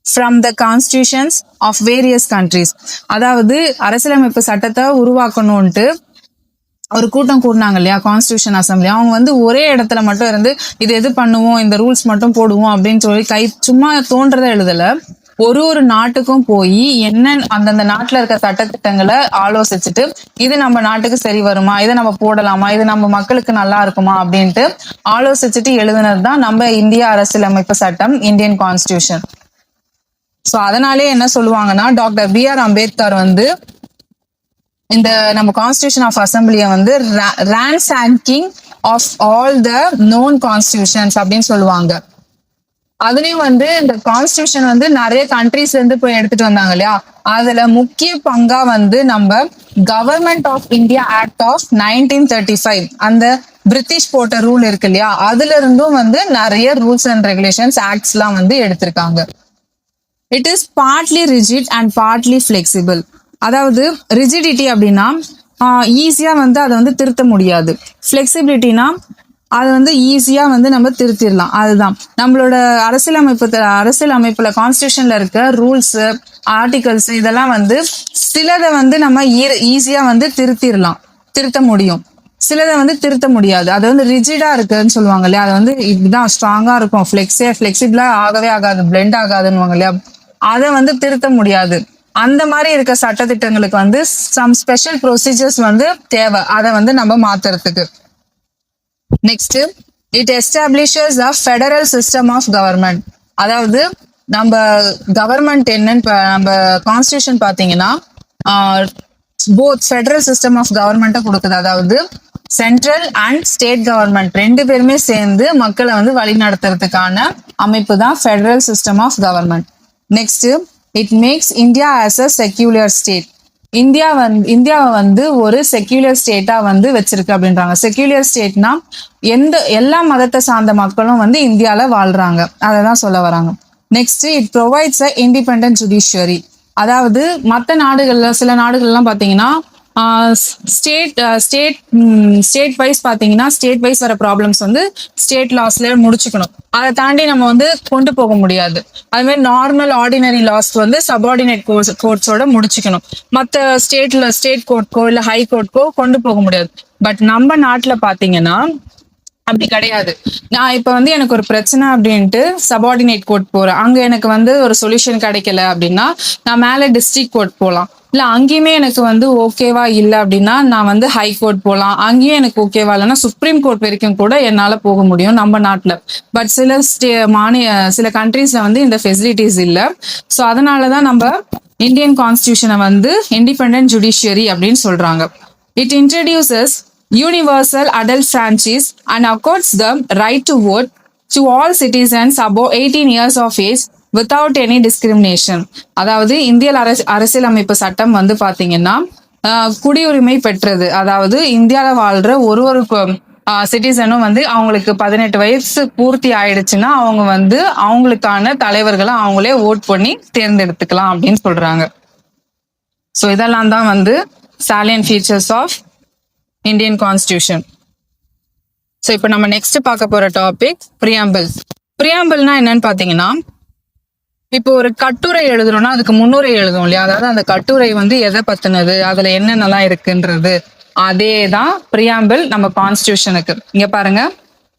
from the constitutions of various countries. அதாவது அரசியலமைப்பு சட்டத்தை உருவாக்கணும்ட்டு ஒரு கூட்டம் கூடினாங்க இல்லையா, கான்ஸ்டியூஷன் அசம்பிளி, அவங்க வந்து ஒரே இடத்துல மட்டும் இருந்து இது எது பண்ணுவோம், இந்த ரூல்ஸ் மட்டும் போடுவோம் அப்படின்னு சொல்லி சும்மா தோன்றதை எழுதல. ஒரு நாட்டுக்கும் போய் என்ன அந்தந்த நாட்டுல இருக்க சட்டத்திட்டங்களை ஆலோசிச்சுட்டு, இது நம்ம நாட்டுக்கு சரி வருமா, இதை நம்ம போடலாமா, இது நம்ம மக்களுக்கு நல்லா இருக்குமா அப்படின்ட்டு ஆலோசிச்சுட்டு எழுதுனது தான் நம்ம இந்திய அரசியலமைப்பு சட்டம், இந்தியன் கான்ஸ்டியூஷன். சோ அதனாலே என்ன சொல்லுவாங்கன்னா, டாக்டர் B.R. அம்பேத்கர் வந்து இந்த நம்ம கான்ஸ்டியூஷன் ஆஃப் அசம்பிளியை வந்து ransaking of all the known constitutions அப்படின்னு சொல்லுவாங்க. அதுலயும் வந்து இந்த கான்ஸ்டியூஷன் வந்து நிறைய கண்ட்ரீஸ்ல இருந்து போய் எடுத்துட்டு வந்தாங்க இல்லையா, அதுல முக்கிய பங்கா வந்து நம்ம government of India act of 1935, அந்த பிரிட்டிஷ் போட்ட ரூல் இருக்கு இல்லையா, அதுல இருந்தும் வந்து நிறைய ரூல்ஸ் அண்ட் ரெகுலேஷன்ஸ், ஆக்ட்ஸ் எல்லாம் வந்து எடுத்திருக்காங்க. It is partly rigid and partly flexible. அதாவது ரிஜிடிட்டி அப்படின்னா ஈஸியா வந்து அதை வந்து திருத்த முடியாது, ஃபிளெக்சிபிலிட்டினா அது வந்து ஈஸியா வந்து நம்ம திருத்திடலாம். அதுதான் நம்மளோட அரசியலமைப்புல கான்ஸ்டியூஷன்ல இருக்க ரூல்ஸ், ஆர்டிகல்ஸ், இதெல்லாம் வந்து சிலதை வந்து நம்ம ஈஸியா வந்து திருத்த முடியும், சிலதை வந்து திருத்த முடியாது. அது வந்து ரிஜிடா இருக்குன்னு சொல்லுவாங்க இல்லையா, அது வந்து இப்படிதான் ஸ்ட்ராங்கா இருக்கும், ஃபிளெக்சிபிளா ஆகவே ஆகாது, பிளெண்ட் ஆகாதுன்னு இல்லையா, அதை வந்து திருத்த முடியாது. அந்த மாதிரி இருக்க சட்டத்திட்டங்களுக்கு வந்து சம் ஸ்பெஷல் ப்ரொசீஜர்ஸ் வந்து தேவை, அதை வந்து நம்ம மாத்துறதுக்கு. Next, it establishes a federal system of government. அதாவது நம்ம கவர்மெண்ட் என்னன்னு நம்ம கான்ஸ்டியூஷன் பாத்தீங்கன்னா போத் ஃபெடரல் சிஸ்டம் ஆஃப் கவர்மெண்ட்டை கொடுக்குது. அதாவது சென்ட்ரல் அண்ட் ஸ்டேட் கவர்மெண்ட் ரெண்டு பேருமே சேர்ந்து மக்களை வந்து வழி நடத்துறதுக்கான அமைப்பு தான் federal system of government. Next, it makes India as a secular state. இந்தியாவை வந்து ஒரு செக்யூலர் ஸ்டேட்டா வந்து வச்சிருக்கு அப்படின்றாங்க. செக்யூலர் ஸ்டேட்னா எல்லா மதத்தை சார்ந்த மக்களும் வந்து இந்தியால வாழ்றாங்க, அதை தான் சொல்ல வராங்க. Next, it provides a independent judiciary. அதாவது மற்ற நாடுகள்ல, சில நாடுகள்லாம் பாத்தீங்கன்னா ஸ்டேட் வைஸ் பாத்தீங்கன்னா ஸ்டேட் வைஸ் வர ப்ராப்ளம்ஸ் வந்து ஸ்டேட் லாஸ்ல முடிச்சுக்கணும். அதை தாண்டி நம்ம வந்து கொண்டு போக முடியாது. அது மாதிரி நார்மல் ஆர்டினரி லாஸ் வந்து சபார்டினேட் கோர்ட்ஸோட முடிச்சுக்கணும். மற்ற ஸ்டேட் கோர்ட்கோ இல்ல ஹை கோர்ட்கோ கொண்டு போக முடியாது. பட் நம்ம நாட்டுல பாத்தீங்கன்னா அப்படி கிடையாது. நான் இப்ப வந்து எனக்கு ஒரு பிரச்சனை அப்படின்ட்டு சபார்டினேட் கோர்ட் போறேன். அங்க எனக்கு வந்து ஒரு சொல்யூஷன் கிடைக்கல அப்படின்னா நான் மேல டிஸ்ட்ரிக்ட் கோர்ட் போகலாம். இல்ல அங்கேயுமே எனக்கு வந்து ஓகேவா இல்ல அப்படின்னா நான் வந்து ஹை கோர்ட் போகலாம். அங்கேயும் எனக்கு ஓகேவா இல்லைன்னா சுப்ரீம் கோர்ட் வரைக்கும் கூட என்னால போக முடியும் நம்ம நாட்டுல. பட் சில கண்ட்ரீஸ்ல வந்து இந்த ஃபெசிலிட்டிஸ் இல்ல. ஸோ அதனாலதான் நம்ம இந்தியன் கான்ஸ்டியூஷனை வந்து இண்டிபெண்டன்ட் ஜுடிஷியரி அப்படின்னு சொல்றாங்க. It introduces universal adult franchise and accords the right to vote to all citizens above 18 years of age without any discrimination. அதாவது இந்திய அரசியலமைப்பு சட்டம் வந்து பாத்தீங்கன்னா குடியுரிமை பெற்றது. அதாவது இந்தியாவில் வாழ்ற ஒரு சிட்டிசனும் வந்து அவங்களுக்கு 18 வயசு பூர்த்தி ஆயிடுச்சுன்னா அவங்க வந்து அவங்களுக்கான தலைவர்களை அவங்களே ஓட் பண்ணி தேர்ந்தெடுத்துக்கலாம் அப்படின்னு சொல்றாங்க. ஸோ இதெல்லாம் தான் வந்து salient features of Indian Constitution. So இப்போ நம்ம நெக்ஸ்ட் பார்க்க போற டாபிக் பிரியாம்பிள். பிரியாம்பிள்னா என்னன்னு பாத்தீங்கன்னா இப்போ ஒரு கட்டுரை எழுதுறோம்னா அதுக்கு முன்னுரை எழுதும் இல்லையா? அதாவது அந்த கட்டுரை வந்து எதை பத்தினது, அதுல என்னென்னலாம் இருக்குன்றது, அதே தான் பிரியாம்பிள் நம்ம கான்ஸ்டியூஷனுக்கு. இங்க பாருங்க,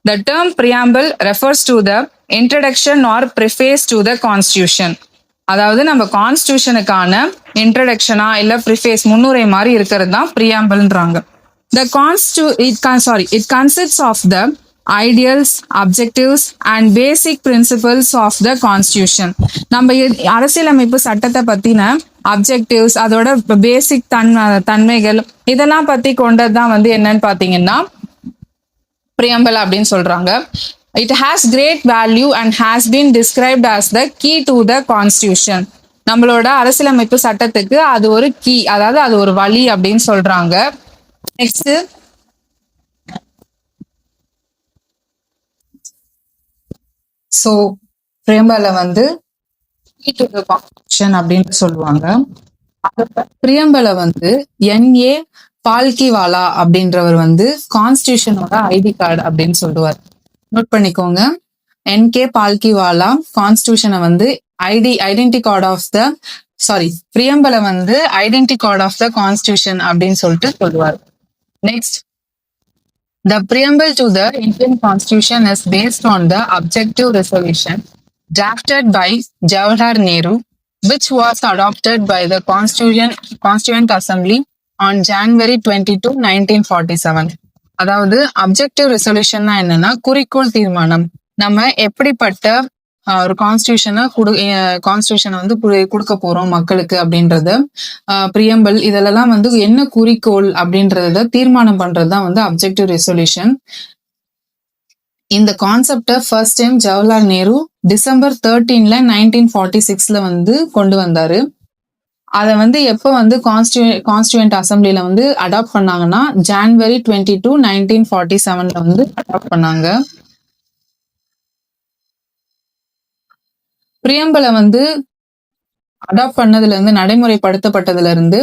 the term preamble refers to the introduction or preface to the constitution. அதாவது நம்ம கான்ஸ்டியூஷனுக்கான இன்ட்ரடக்ஷனா இல்ல ப்ரிஃபேஸ் முன்னுரை மாதிரி இருக்கிறது தான் பிரியாம்பிள்ன்றாங்க. It consists of the ideals, objectives and basic principles of the constitution. நம்ம அரசியலமைப்பு சட்டத்தை பத்தின அப்ஜெக்டிவ்ஸ், அதோட பேசிக் தன்மைகள் இதெல்லாம் பத்தி கொண்டதுதான் வந்து என்னன்னு பாத்தீங்கன்னா பிரியாம்பிள் அப்படின்னு சொல்றாங்க. It has great value and has been described as the key to the constitution. நம்மளோட அரசியலமைப்பு சட்டத்துக்கு அது ஒரு கீ, அதாவது அது ஒரு வழி அப்படின்னு சொல்றாங்க. நெக்ஸ்ட் சோ பிரியாம்பிள வந்து key to the constitution அப்படின்னு சொல்லுவாங்க. பிரியாம்பிள வந்து N.A. பால்கிவாலா அப்படின்றவர் வந்து கான்ஸ்டியூஷனோட ஐடி கார்டு அப்படின்னு சொல்லுவார். நோட் பண்ணிக்கோங்க, N.K. பால்கிவாலா கான்ஸ்டியூஷனை வந்து identity card of the preamble வந்து identity card of the constitution அப்படின்னு சொல்லிட்டு சொல்லுவார். Next, the preamble to the Indian Constitution is based on the objective resolution drafted by Jawaharlal Nehru, which was adopted by the Constituent Assembly on January 22, 1947. அதாவது அப்ஜெக்டிவ் ரெசல்யூஷன்னா என்னன்னா குறிக்கோள் தீர்மானம். நம்ம எப்படிப்பட்ட ஒரு கான்ஸ்டியூஷனை வந்து கொடுக்க போறோம் மக்களுக்கு அப்படின்றத, பிரியம்பிள் இதெல்லாம் வந்து என்ன குறிக்கோள் அப்படின்றத தீர்மானம் பண்றதுதான் வந்து அப்ஜெக்டிவ் ரெசல்யூஷன். இந்த கான்செப்டை first time Jawaharlal Nehru December 13, 1946 வந்து கொண்டு வந்தாரு. அதை வந்து எப்போ வந்து கான்ஸ்டியூண்ட் அசம்பிளில வந்து அடாப்ட் பண்ணாங்கன்னா January 22, 1947 வந்து அடாப்ட் பண்ணாங்க. பிரியம்பிளை வந்து அடாப்ட் பண்ணதுல இருந்து நடைமுறைப்படுத்தப்பட்டதுல இருந்து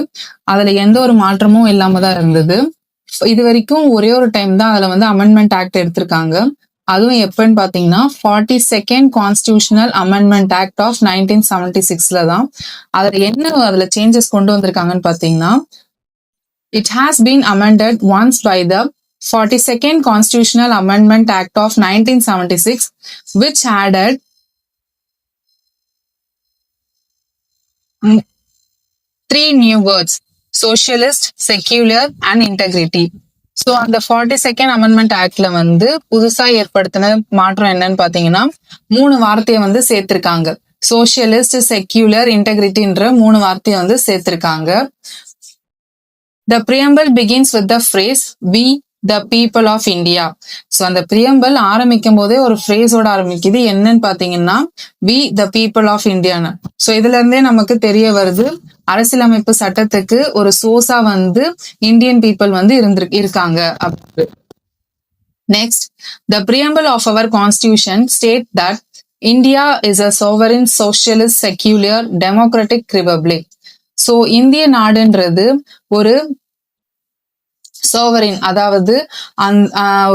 அதுல எந்த ஒரு மாற்றமும் இல்லாம தான் இருந்தது. இது வரைக்கும் ஒரே ஒரு டைம் தான் அதுல வந்து அமெண்ட்மெண்ட் ஆக்ட் எடுத்திருக்காங்க. அதுவும் எப்பன்னு பாத்தீங்கன்னா 42nd constitutional amendment act of 1976 தான். அதுல சேஞ்சஸ் கொண்டு வந்திருக்காங்கன்னு பாத்தீங்கன்னா, it has been amended once by the 42nd Constitutional Amendment Act of 1976, which added 3 new words: socialist, secular and integrity. So அந்த 42nd அமெண்ட்மெண்ட் ஆக்ட்ல வந்து புதுசா ஏற்படுத்தின மாற்றம் என்னன்னு பாத்தீங்கன்னா 3 வார்த்தையை வந்து சேர்த்திருக்காங்க. சோசியலிஸ்ட், செக்யூலர், இன்டெகிரிட்டின்ற 3 வார்த்தையை வந்து சேர்த்திருக்காங்க. The preamble begins with the phrase "We the people of India." So அந்த பிரியம்பிள் ஆரம்பிக்கும் போதே ஒரு ஃப்ரேஸோட ஆரம்பிக்குது. என்னன்னு பாத்தீங்கன்னா "We the people of India." So இதுல இருந்தே நமக்கு தெரிய வருது அரசியலமைப்பு சட்டத்துக்கு ஒரு சோர்ஸா வந்து இந்தியன் பீப்புள் வந்து இருக்காங்க. Next, the preamble of our constitution state that India is a sovereign, socialist, secular, democratic republic. So இந்திய நாடுன்றது ஒரு சோவரின் அதாவது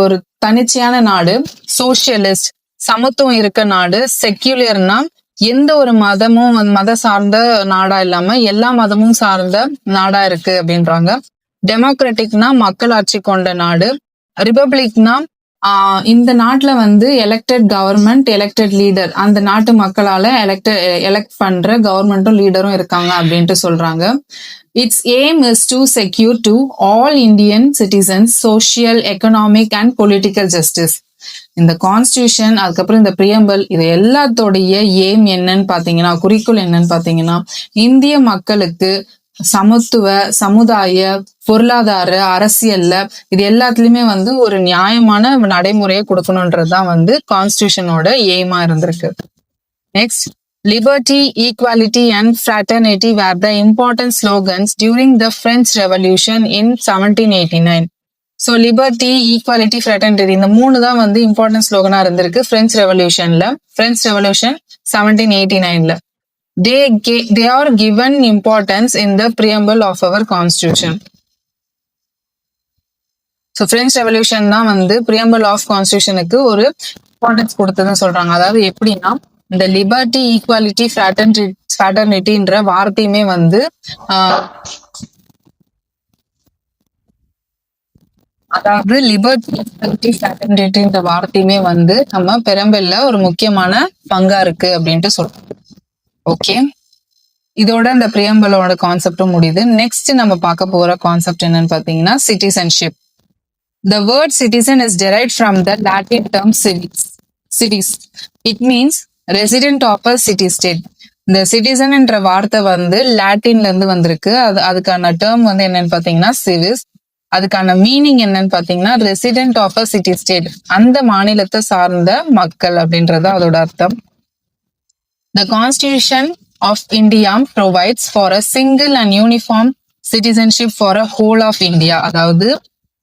ஒரு தனிச்சையான நாடு, சோசியலிஸ்ட் சமத்துவம் இருக்க நாடு, செக்யூலர்னா எந்த ஒரு மதமும் மத சார்ந்த நாடா இல்லாம எல்லா மதமும் சார்ந்த நாடா இருக்கு அப்படின்றாங்க. டெமோக்ராட்டிக்னா மக்களாட்சி கொண்ட நாடு, ரிபப்ளிக்னா இந்த நாட்டுல வந்து எலெக்டட் கவர்மெண்ட், எலெக்டட் லீடர், அந்த நாட்டு மக்களால எலெக்ட் பண்ற கவர்மெண்ட்டும் லீடரும் இருக்காங்க அப்படின்ட்டு சொல்றாங்க. It's aim is to secure to all Indian citizens social, economic and political justice. இந்த கான்ஸ்டியூஷன், அதுக்கப்புறம் இந்த பிரியம்பல், இது எல்லாத்தோடைய எய்ம் என்னன்னு பாத்தீங்கன்னா, குறிக்கோள் என்னன்னு பாத்தீங்கன்னா, இந்திய மக்களுக்கு சமத்துவ, சமுதாய, பொருளாதார, அரசியல்ல இது எல்லாத்துலயுமே வந்து ஒரு நியாயமான நடைமுறையை கொடுக்கணும்ன்றதுதான் வந்து கான்ஸ்டியூஷனோட எய்மா இருந்திருக்கு. Next, liberty, equality and fraternity were the important slogans during the French Revolution in 1789. So liberty, equality, fraternity இந்த 3 தான் வந்து இம்பார்ட்டன்ட் ஸ்லோகனா இருந்திருக்கு பிரெஞ்ச் ரெவல்யூஷன்ல. பிரெஞ்ச் ரெவல்யூஷன் 1789ல. They are given importance in the preamble of our constitution. So French revolution தான் வந்து பிரியம்பிள் ஆஃப் கான்ஸ்டியூஷனுக்கு ஒரு இம்பார்ட்டன்ஸ் கொடுத்ததுன்னு சொல்றாங்க. அதாவது எப்படின்னா, இந்த லிபர்ட்டி, ஈக்வாலிட்டி, ஃப்ராட்டர்னிட்டின்ற வார்த்தையுமே வந்து அதாவது லிபர்ட்டி, ஈக்வாலிட்டி, ஃப்ராட்டர்னிட்டின்ற வார்த்தையுமே வந்து நம்ம பெரம்பல்ல ஒரு முக்கியமான பங்கா இருக்கு அப்படின்ட்டு சொல்றோம். ஓகே, இதோட இந்த பிரியம்பலோட கான்செப்டும் முடியுது. நெக்ஸ்ட் நம்ம பார்க்க போற கான்செப்ட் என்னன்னு பாத்தீங்கன்னா citizenship. The word citizen is derived from the Latin term civis. It means resident of a city state. இந்த சிட்டிசன் என்ற வார்த்தை வந்து லாட்டின்ல இருந்து வந்திருக்கு. அதுக்கான டேர்ம் வந்து என்னன்னு பாத்தீங்கன்னா சிவிஸ். அதுக்கான மீனிங் என்னன்னு பாத்தீங்கன்னா resident of a city state, அந்த மாநிலத்தை சார்ந்த மக்கள் அப்படின்றது அதோட அர்த்தம். The Constitution of India provides for a single and uniform citizenship for a whole of India. அதாவது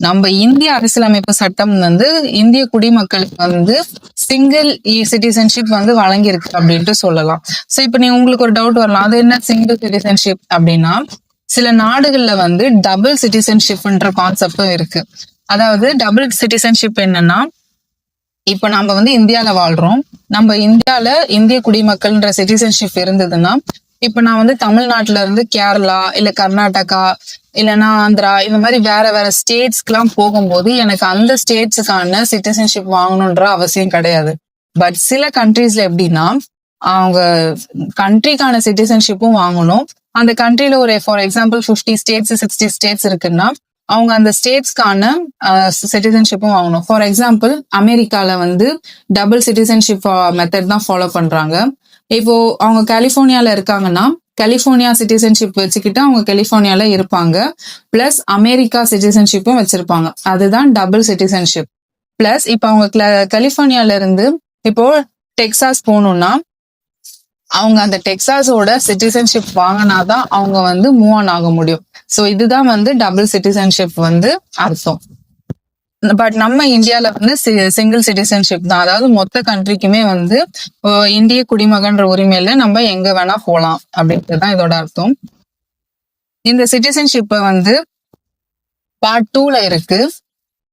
நம்ம இந்திய அரசியலமைப்பு சட்டம் வந்து இந்திய குடிமக்களுக்கு வந்து சிங்கிள் சிட்டிசன்ஷிப் வந்து வழங்கியிருக்கு அப்படின்ட்டு சொல்லலாம். சோ இப்ப உங்களுக்கு ஒரு டவுட் வரலாம், அது என்ன சிங்கிள் சிட்டிசன்ஷிப் அப்படின்னா, சில நாடுகள்ல வந்து டபுள் சிட்டிசன்ஷிப்ன்ற கான்செப்டும் இருக்கு. அதாவது டபுள் சிட்டிசன்ஷிப் என்னன்னா, இப்ப நம்ம வந்து இந்தியால வாழ்றோம், நம்ம இந்தியால இந்திய குடிமக்கள்ன்ற சிட்டிசன்ஷிப் இருந்ததுன்னா, இப்ப நான் வந்து தமிழ்நாட்டுல இருந்து கேரளா இல்ல கர்நாடகா இல்லைன்னா ஆந்திரா இந்த மாதிரி வேற வேற ஸ்டேட்ஸ்க்கு எல்லாம் போகும்போது எனக்கு அந்த ஸ்டேட்ஸுக்கான சிட்டிசன்ஷிப் வாங்கணுன்ற அவசியம் கிடையாது. பட் சில கண்ட்ரீஸ்ல எப்படின்னா, அவங்க கண்ட்ரிக்கான சிட்டிசன்ஷிப்பும் வாங்கணும். அந்த கண்ட்ரில ஒரு ஃபார் எக்ஸாம்பிள் 50 ஸ்டேட்ஸ் 60 ஸ்டேட்ஸ் இருக்குன்னா அவங்க அந்த ஸ்டேட்ஸ்க்கான சிட்டிசன்ஷிப்பும் வாங்கணும். ஃபார் எக்ஸாம்பிள் அமெரிக்கால வந்து டபுள் சிட்டிசன்ஷிப் மெத்தட் தான் ஃபாலோ பண்றாங்க. இப்போ அவங்க கலிபோர்னியால இருக்காங்கன்னா கலிபோர்னியா சிட்டிசன்ஷிப் வச்சுக்கிட்டு அவங்க கலிபோர்னியால இருப்பாங்க, பிளஸ் அமெரிக்கா சிட்டிசன்ஷிப்பும் வச்சிருப்பாங்க. அதுதான் டபுள் சிட்டிசன்ஷிப். பிளஸ் இப்போ அவங்க கலிபோர்னியால இருந்து இப்போ டெக்சாஸ் போகணும்னா அவங்க அந்த டெக்சாஸோட சிட்டிசன்ஷிப் வாங்கினாதான் அவங்க வந்து மூவ் ஆன் ஆக முடியும். ஸோ இதுதான் வந்து டபுள் சிட்டிசன்ஷிப் வந்து அர்த்தம். பட் நம்ம இந்தியால வந்து சிங்கிள் சிட்டிசன்ஷிப் தான். அதாவது மொத்த கண்ட்ரிக்குமே வந்து இந்திய குடிமகன்ற உரிமையில நம்ம எங்க வேணா போலாம் அப்படின்றது தான் இதோட அர்த்தம். இந்த சிட்டிசன்ஷிப்பை வந்து பார்ட் 2ல இருக்கு.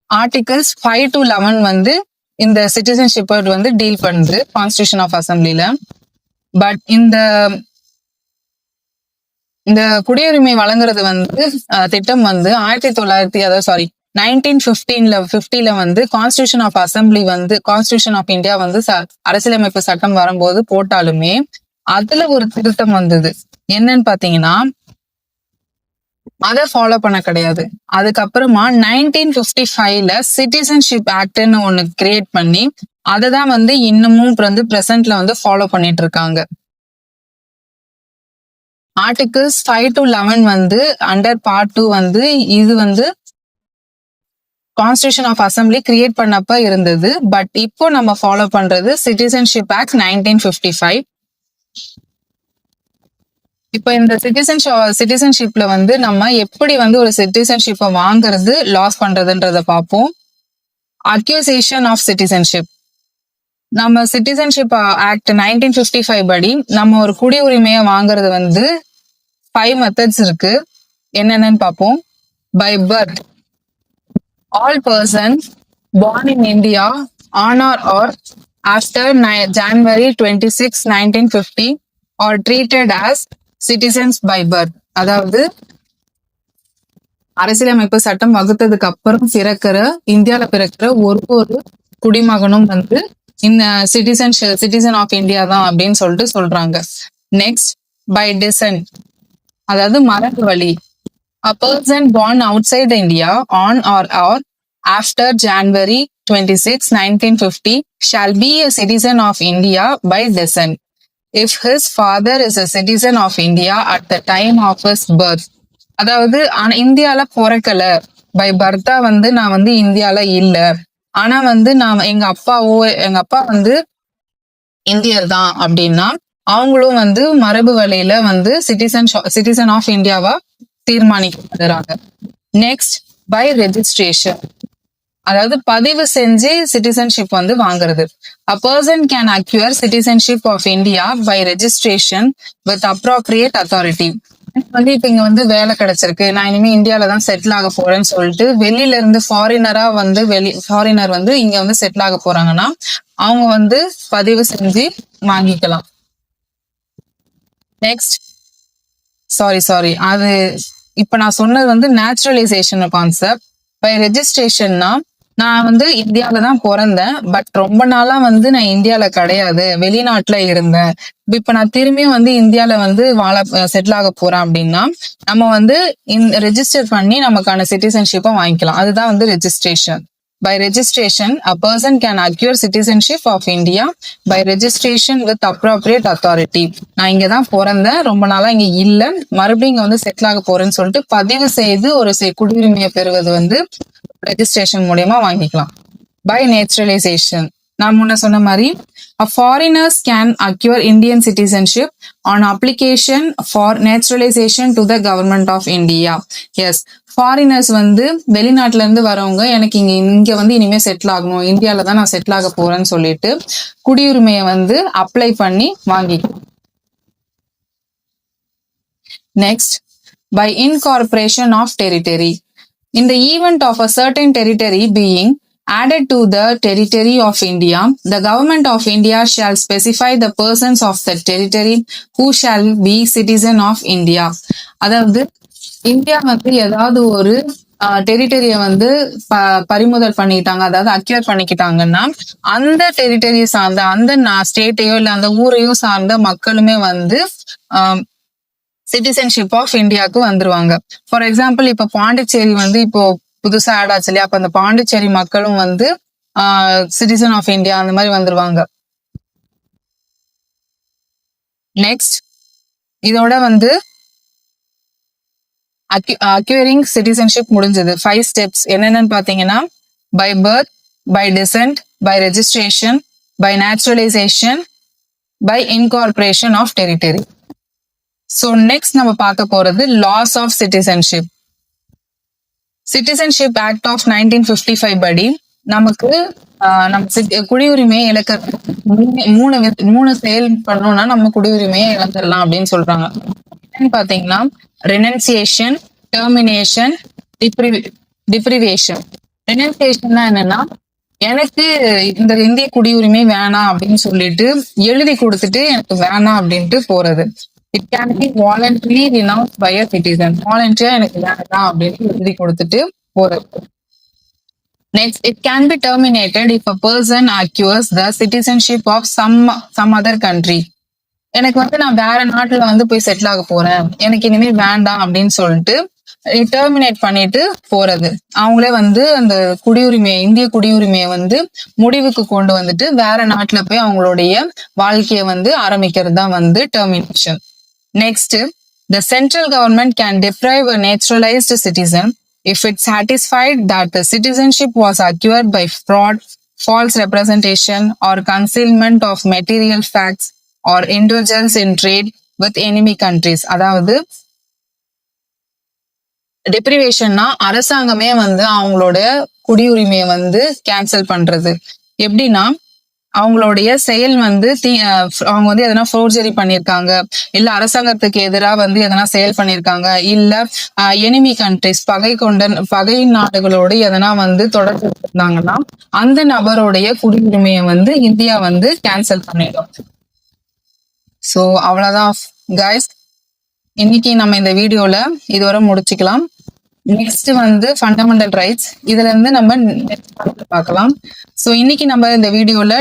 ஆர்டிகல்ஸ் 5 to 11 வந்து இந்த சிட்டிசன்ஷிப்பை வந்து டீல் பண்ணுது கான்ஸ்டிடியூஷன் ஆஃப் அசம்பிளில. பட் இந்த குடியுரிமை வழங்குறது வந்து திட்டம் வந்து 1950ல வந்து கான்ஸ்டிடியூஷன் ஆஃப் அசம்பிளி வந்து கான்ஸ்டிடியூஷன் ஆஃப் இந்தியா வந்து அரசியலமைப்பு சட்டம் வரும்போது போட்டாலுமே அதுல ஒரு திருத்தம் வந்தது. என்னன்னு பாத்தீங்கன்னா அதை ஃபாலோ பண்ண கிடையாது. அதுக்கப்புறமா 1955ல சிட்டிசன்ஷிப் ஆக்ட்னு ஒண்ணு கிரியேட் பண்ணி அதை தான் வந்து இன்னமும் வந்து பிரசன்ட்ல வந்து ஃபாலோ பண்ணிட்டு இருக்காங்க. ஆர்டிகல்ஸ் 5 to 11 வந்து அண்டர் பார்ட் 2 வந்து இது வந்து கான்ஸ்டிடியூஷன் ஆஃப் அசம்பிளி கிரியேட் பண்ணப்ப இருந்தது. பட் இப்போ நம்ம ஃபாலோ பண்றது சிட்டிசன்ஷிப் ஆக்ட் 1955. இப்போ இந்த சிட்டிசன்ஷிப்ல வந்து நம்ம எப்படி வந்து ஒரு சிட்டிசன்ஷிப்பை வாங்குறது லாஸ் பண்றதுன்றத பார்ப்போம். Acquisition of citizenship. நம்ம சிட்டிசன்ஷிப் ஆக்ட் 1955 படி நம்ம ஒரு குடியுரிமையை வாங்குறது வந்து 5 மெத்தட்ஸ் இருக்கு. என்னென்னு பார்ப்போம். By birth, All persons born in India on or after January 26, 1950 are treated as citizens by birth. அதாவது அரசியலமைப்பு சட்டம் வகுத்ததுக்கு அப்புறம் இந்தியால பிறக்கிற ஒரு குடிமகனும் வந்து இந்த சிட்டிசன் ஆஃப் இந்தியா தான் அப்படின்னு சொல்லிட்டு சொல்றாங்க. நெக்ஸ்ட், பை டிசென்ட், அதாவது மரபு வழி. A person born outside India on or after January 26, 1950 shall be a citizen of India by descent if his father is a citizen of India at the time of his birth. அதாவது இந்தியால பிறக்கல, பை பர்த்தா வந்து நான் வந்து இந்தியால இல்ல, ஆனா வந்து எங்க அப்பா வந்து இந்தியர் தான் அப்படின்னா அவங்களும் வந்து மரபு வழியில வந்து சிட்டிசன் ஆஃப் இந்தியாவா தீர்மானிக்கப்படுறாங்க. நெக்ஸ்ட், பை ரெஜிஸ்ட்ரேஷன், அதாவது பதிவு செஞ்சு சிட்டிசன்ஷிப் வந்து வாங்குறது. A person can acquire citizenship of India by registration with appropriate authority. வந்து இப்ப இங்க வந்து வேலை கிடைச்சிருக்கு, நான் இனிமே இந்தியால தான் செட்டில் ஆக போறேன்னு சொல்லிட்டு வெளியில இருந்து ஃபாரினர் வந்து இங்க வந்து செட்டில் ஆக போறாங்கன்னா அவங்க வந்து பதிவு செஞ்சு வாங்கிக்கலாம். நெக்ஸ்ட், சாரி அது இப்ப நான் சொன்னது வந்து நேச்சுரலைசேஷன் கான்செப்ட். பை ரெஜிஸ்ட்ரேஷன்னா நான் வந்து இந்தியாவில தான் பிறந்தேன், பட் ரொம்ப நாளா வந்து நான் இந்தியால கிடையாது, வெளிநாட்டுல இருந்தேன். இப்ப நான் திரும்பியும் வந்து இந்தியால வந்து செட்டில் ஆக போறேன் அப்படின்னா நம்ம வந்து ரெஜிஸ்டர் பண்ணி நமக்கான சிட்டிசன்ஷிப்பை வாங்கிக்கலாம். அதுதான் வந்து registration. By registration, a person can acquire citizenship of India by registration with appropriate authority. நான் இங்க தான் பிறந்தேன், ரொம்ப நாளா இங்க இல்ல, மறுபடியும் இங்க வந்து செட்டில் ஆக போறேன்னு சொல்லிட்டு பதிவு செய்து ஒரு குடியுரிமையை பெறுவது வந்து ரெஜிஸ்ட்ரேஷன் மூலியமா வாங்கிக்கலாம். By naturalization, நான் முன்ன சொன்ன மாதிரி a foreigners can acquire Indian citizenship on application for naturalization to the government of India. Yes, foreigners வந்து வெளிநாட்டுல இருந்து வரவங்க எனக்கு இங்க வந்து இனிமே செட்டில் ஆகணும், இந்தியால தான் நான் செட்டில் ஆக போறேன்னு சொல்லிட்டு குடியுரிமையை வந்து அப்ளை பண்ணி வாங்கிக்கலாம். Next, by incorporation of territory. In the event of a certain territory being added to the territory of India, the government of India shall specify the persons of the territory who shall be citizen of India. அதாவது இந்தியா வந்து ஏதாவது ஒரு டெரிட்டரிய வந்து பறிமுதல் பண்ணிட்டாங்க, அதாவது அக்யூர் பண்ணிக்கிட்டாங்கன்னா அந்த டெரிட்டரியை சார்ந்த அந்த ஸ்டேட்டையோ இல்ல அந்த ஊரையோ சார்ந்த மக்களுமே வந்து சிட்டிசன்ஷிப் ஆஃப் இந்தியாவுக்கு வந்துருவாங்க. ஃபார் எக்ஸாம்பிள், இப்ப பாண்டிச்சேரி வந்து இப்போ புதுசா ஆட் ஆச்சு இல்லையா, அப்ப அந்த பாண்டிச்சேரி மக்களும் வந்து சிட்டிசன் ஆஃப் இந்தியா அந்த மாதிரி வந்துருவாங்க. நெக்ஸ்ட், இதோட வந்து அக்யூரிங் சிட்டிசன்ஷிப் முடிஞ்சது. 5 ஸ்டெப்ஸ் என்னென்னு பாத்தீங்கன்னா, by birth, by descent, by registration, by naturalisation, by incorporation of territory. So next நம்ம பார்க்க போறது loss of citizenship. Citizenship act of 1955 படி நமக்கு நம்ம குடியுரிமையை இழக்க மூணு செயல் பண்ணோம்னா நம்ம குடியுரிமையை இழந்துடலாம் அப்படின்னு சொல்றாங்க. என்னன்னு பாத்தீங்கன்னா, ரெனன்சியேஷன், டெர்மினேஷன், டிப்ரிவேஷன். ரெனன்சியேஷன்னா என்னன்னா, எனக்கு இந்த இந்திய குடியுரிமை வேணாம் அப்படின்னு சொல்லிட்டு எழுதி கொடுத்துட்டு எனக்கு வேணாம் அப்படின்ட்டு போறது. It can be voluntarily renounced by a citizen. Volunteer எனக்கு வேண்டாம் அப்படின்னு எழுதி கொடுத்துட்டு போறது. Next, it can be terminated if a person acquires the citizenship of some other country. எனக்கு வந்து நான் வேற நாட்டுல வந்து போய் செட்டில் ஆக போறேன், எனக்கு இனிமே வேண்டாம் அப்படின்னு சொல்லிட்டு டெர்மினேட் பண்ணிட்டு போறது. அவங்களே வந்து அந்த இந்திய குடியுரிமையை வந்து முடிவுக்கு கொண்டு வந்துட்டு வேற நாட்டுல போய் அவங்களுடைய வாழ்க்கையை வந்து ஆரம்பிக்கிறது தான் வந்து termination. Next, the central government can deprive a naturalized citizen if it satisfied that the citizenship was acquired by fraud, false representation, or concealment of material facts or indulgence in trade with enemy countries. அதாவது டெப்ரிவேஷன்னா அரசாங்கமே வந்து அவங்களோட குடியுரிமையை வந்து கேன்சல் பண்றது. எப்படின்னா, அவங்களுடைய செயல் வந்து அவங்க வந்து எதனா ஃபோர்ஜரி பண்ணியிருக்காங்க, இல்ல அரசாங்கத்துக்கு எதிராக வந்து எதனா செயல் பண்ணியிருக்காங்க, இல்ல எனிமி கண்ட்ரிஸ் பகை நாடுகளோடு எதனா வந்து தொடர்பு இருந்தாங்கன்னா அந்த நபருடைய குடியுரிமையை வந்து இந்தியா வந்து கேன்சல் பண்ணிடும். ஸோ அவ்வளவுதான் கைஸ், இன்னைக்கு நம்ம இந்த வீடியோல இதுவரை முடிச்சுக்கலாம். நெக்ஸ்ட் வந்து ஃபண்டமெண்டல் ரைட்ஸ், இதுல இருந்து நம்ம பார்க்கலாம். ஸோ இன்னைக்கு நம்ம இந்த வீடியோல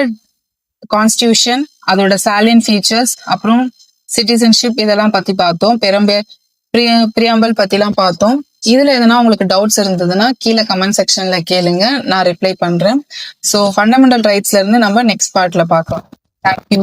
கான்ஸ்டியூஷன், அதோட சாலியன் ஃபீச்சர்ஸ், அப்புறம் சிட்டிசன்ஷிப் இதெல்லாம் பத்தி பார்த்தோம். பிரியாம்பல் பத்திலாம் பார்த்தோம். இதுல எதனா உங்களுக்கு டவுட்ஸ் இருந்ததுன்னா கீழே கமெண்ட் செக்ஷன்ல கேளுங்க, நான் ரிப்ளை பண்றேன். ஸோ ஃபண்டமெண்டல் ரைட்ஸ்ல இருந்து நம்ம நெக்ஸ்ட் பார்ட்ல பார்க்கலாம். தேங்க்யூ.